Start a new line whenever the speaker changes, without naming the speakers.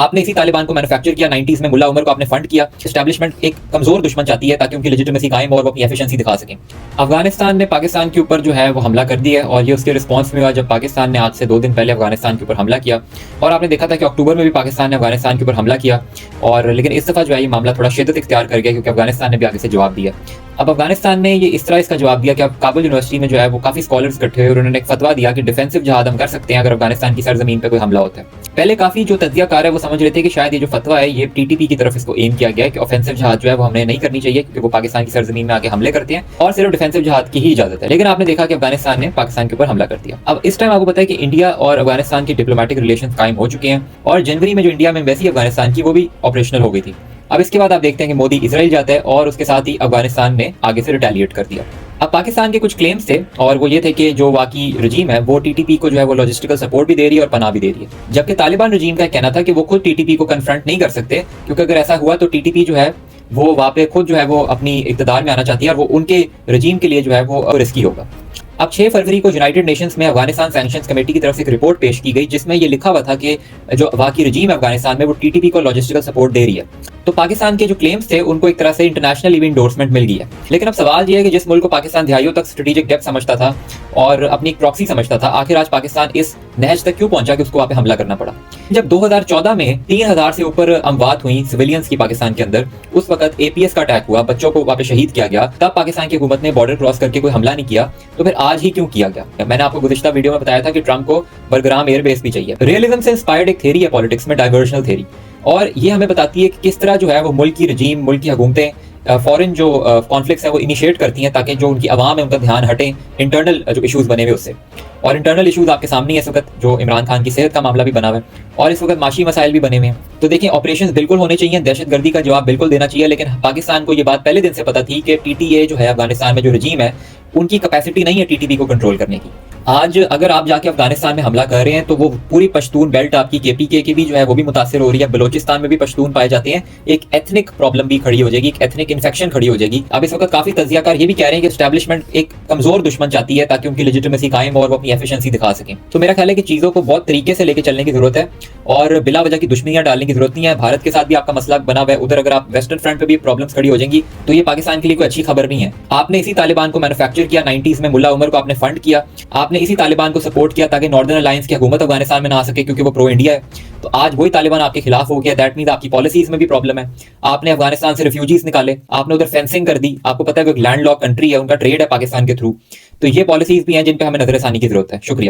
आपने इसी तालिबान को मैन्युफैक्चर किया, 90s में मुल्ला उमर को आपने फंड किया। एस्टैब्लिशमेंट एक कमजोर दुश्मन चाहती है ताकि उनकी लेजिटिमेसी कायम और वो अपनी एफिशिएंसी दिखा सकें। अफगानिस्तान ने पाकिस्तान के ऊपर जो है वो हमला कर दिया और ये उसके रिस्पॉन्स में हुआ जब पाकिस्तान ने आज से 2 दिन पहले अफगानिस्तान के ऊपर हमला किया। और आपने देखा था कि अक्टूबर में भी पाकिस्तान ने अफगानिस्तान के ऊपर हमला किया, और लेकिन इस दफा जो है ये मामला थोड़ा शिद्दत इख्तियार कर गया क्योंकि अफगानिस्तान ने भी आगे से जवाब दिया। अब अफगानिस्तान ने ये इस तरह इसका जवाब दिया कि अब काबुल यूनिवर्सिटी में जो है वो काफी स्कॉलर्स इकट्ठे हुए और उन्होंने एक फतवा दिया कि डिफेंसिव जहाद हम कर सकते हैं अगर अफगानिस्तान की सरजमीन पे कोई हमला होता है। पहले काफी जो तज्जियाकार है वो समझ रहे थे कि शायद ये जो फतवा है ये टीटीपी की तरफ इसको एम किया गया है कि ऑफेंसिव जहाज जो है वो हमने नहीं करनी चाहिए क्योंकि वो पाकिस्तान की सरजमीन में आके हमले करते हैं और सिर्फ डिफेंसिव जहाज की ही इजाजत है। लेकिन आपने देखा कि अफगानिस्तान ने पाकिस्तान के ऊपर हमला कर दिया। अब इस टाइम आपको पता है कि इंडिया और अफगानिस्तान की डिप्लोमेटिक रिलेशन कायम हो चुके हैं और जनवरी में जो इंडिया में एम्बेसी अफगानिस्तान की वो भी ऑपरेशनल हो गई थी। अब इसके बाद आप देखते हैं कि मोदी इजराइल जाता है और उसके साथ ही अफगानिस्तान ने आगे से रिटेलिएट कर दिया। अब पाकिस्तान के कुछ क्लेम्स थे और वो ये थे कि जो वाकई रजीम है वो टीटीपी को जो है वो लॉजिस्टिकल सपोर्ट भी दे रही है और पनाह भी दे रही है, जबकि तालिबान रजीम का कहना था कि वो खुद टीटीपी को कन्फ्रंट नहीं कर सकते क्योंकि अगर ऐसा हुआ तो टीटीपी जो है वो वहाँ पे खुद जो है वो अपनी इक़्तिदार में आना चाहती है और वो उनके रजीम के लिए जो है वो रिस्की होगा। अब 6 फरवरी को यूनाइटेड नेशंस में अफगानिस्तान सैंक्शंस कमेटी की तरफ से एक रिपोर्ट पेश की गई जिसमें ये लिखा हुआ था कि जो वाकई रजीम है अफगानिस्तान में वो टीटीपी को लॉजिस्टिकल सपोर्ट दे रही है। तो पाकिस्तान के जो क्लेम्स थे उनको एक तरह से इंटरनेशनल भी इंडोर्समेंट मिल गई है। लेकिन अब सवाल यह है कि जिस मुल्क को पाकिस्तान दहाइयों तक स्ट्रेटेजिक डेप्थ समझता था और अपनी एक प्रॉक्सी समझता था, आखिर आज पाकिस्तान इस नहज तक क्यों पहुंचा कि उसको वहां पे हमला करना पड़ा। जब 2014 में 3000 से ऊपर अमवात हुई सिविलियंस की पाकिस्तान के अंदर, उस वक्त एपीएस का अटैक हुआ, बच्चों को वहां पे शहीद किया गया, तब पाकिस्तान की हुकूमत ने बॉर्डर क्रॉस करके कोई हमला नहीं किया। तो फिर आज ही क्यों किया गया। मैंने आपको गुज़िश्ता वीडियो में बताया था कि ट्रंप को बरग्राम एयरबेस भी चाहिए। रियलिज्म से इंस्पायर्ड एक थ्योरी है पॉलिटिक्स में, डाइवर्जनल थ्योरी, और ये हमें बताती है कि किस तरह जो है वो मुल्क की रजीम, मुल्क की हुकूमतें फॉरेन जो कॉन्फ्लिक्ट्स है वो इनिशिएट करती हैं ताकि जो उनकी आवाम है उनका ध्यान हटे इंटरनल जो इशूज बने हुए उससे। और इंटरनल इशूज आपके सामने इस वक्त जो इमरान खान की सेहत का मामला भी बना हुआ है और इस वक्त माशी मसाइल भी बने हुए हैं। तो देखिए ऑपरेशंस बिल्कुल होने चाहिए, दहशतगर्दी का जवाब बिल्कुल देना चाहिए, लेकिन पाकिस्तान को ये बात पहले दिन से पता थी कि टीटीए जो है अफगानिस्तान में जो रजीम है उनकी कैपेसिटी नहीं है टीटीपी को कंट्रोल करने की। आज अगर आप जाके अफगानिस्तान में हमला कर रहे हैं तो वो पूरी पश्तून बेल्ट आपकी केपीके की भी जो है वो भी मुतासिर हो रही है, बलोचिस्तान में भी पश्तून पाए जाते हैं, एक एथनिक प्रॉब्लम भी खड़ी हो जाएगी, एक एथनिक इन्फेक्शन खड़ी हो जाएगी। अब इस वक्त काफी तज्जियाकार ये भी कह रहे हैं कि एस्टैब्लिशमेंट एक कमजोर दुश्मन चाहती है ताकि उनकी लेजिटिमेसी कायम और वो अपनी एफिशिएंसी दिखा सकें। तो मेरा ख्याल है कि चीजों को बहुत तरीके से लेकर चलने की जरूरत है और बिला वजह की दुश्मनियां डालने की जरूरत नहीं है। भारत के साथ भी आपका मसला बना हुआ है, उधर अगर आप वेस्टर्न फ्रंट पे भी प्रॉब्लम्स खड़ी हो जाएंगी तो ये पाकिस्तान के लिए कोई अच्छी खबर नहीं है। आपने इसी तालिबान को मैन्युफैक्चर किया, 90s में मुल्ला उमर को आपने फंड किया, आपने इसी तालिबान को सपोर्ट किया ताकि नॉर्दर्न अलायंस की हुकूमत अफगानिस्तान में ना आ सके क्योंकि वो प्रो इंडिया है। तो आज वही तालिबान आपके खिलाफ हो गया, दैट मींस आपकी पॉलिसीज में भी प्रॉब्लम है। आपने अफगानिस्तान से रिफ्यूजीज निकाले, आपने उधर फेंसिंग कर दी, आपको पता है कि लैंड लॉक कंट्री है, उनका ट्रेड है पाकिस्तान के थ्रू। तो ये पॉलिसीज भी हैं जिन पे हमें नजरसानी की जरूरत है। शुक्रिया।